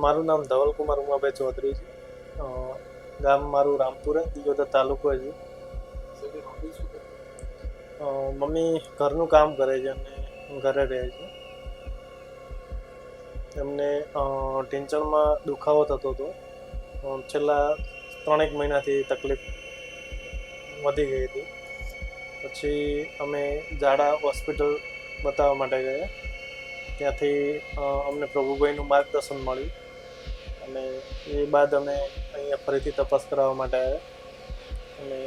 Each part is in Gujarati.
મારું નામ ધવલકુમાર ઉમાભાઈ ચૌધરી છે. ગામ મારું રામપુરા, દિયોદર તાલુકો છે. મમ્મી ઘરનું કામ કરે છે અને ઘરે રહે છે. એમને ઢીંચણમાં દુખાવો થતો હતો. છેલ્લા 3 મહિનાથી તકલીફ વધી ગઈ હતી. પછી અમે ઝાડા હોસ્પિટલ બતાવવા માટે ગયા. ત્યાંથી અમને પ્રભુભાઈનું માર્ગદર્શન મળ્યું અને એ બાદ અમે અહીંયા ફરીથી તપાસ કરાવવા માટે આવ્યા અને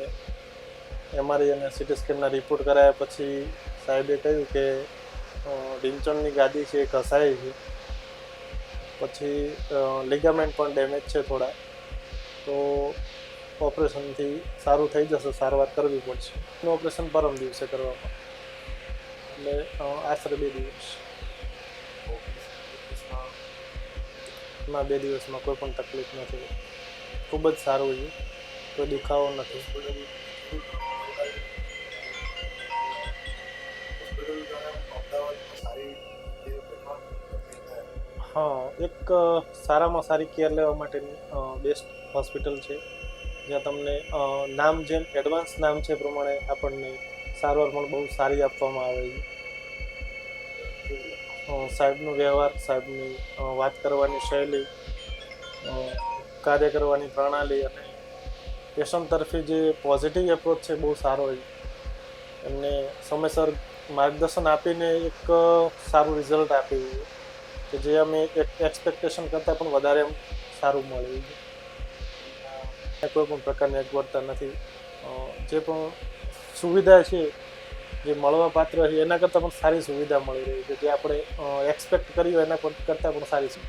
એમઆરઆઈ અને સીટી સ્કેનના રિપોર્ટ કરાયા પછી સાહેબે કહ્યું કે ઢીંચણની ગાદી છે એ ઘસાય છે, પછી લિગામેન્ટ પણ ડેમેજ છે થોડા, તો ઓપરેશનથી સારું થઈ જશે, સારવાર કરવી પડશે. ઓપરેશન પરમ દિવસે કરવામાં, એટલે આશરે 2 દિવસ. ના, 2 દિવસમાં કોઈ પણ તકલીફ નથી. ખૂબ જ સારું છે, કોઈ દુખાવો નથી. હા, એક સારામાં સારી કેર લેવા માટેની બેસ્ટ હોસ્પિટલ છે, જ્યાં તમને નામ જેમ એડવાન્સ નામ છે એ પ્રમાણે આપણને સારવાર પણ બહુ સારી આપવામાં આવે છે. સાહેબનો વ્યવહાર, સાહેબની વાત કરવાની શૈલી, કાર્ય કરવાની પ્રણાલી અને પેશન્ટ તરફી જે પોઝિટિવ એપ્રોચ છે બહુ સારો છે. એમને સમયસર માર્ગદર્શન આપીને એક સારું રિઝલ્ટ આપ્યું કે જે અમે એક્સપેક્ટેશન કરતાં પણ વધારે સારું મળ્યું છે. કોઈ પણ પ્રકારની અગવડતા નથી. જે પણ સુવિધા છે જે મળવા પાત્ર છે એના કરતાં પણ સારી સુવિધા મળી રહી છે, જે આપણે એક્સપેક્ટ કર્યું એના કરતાં પણ સારી છે.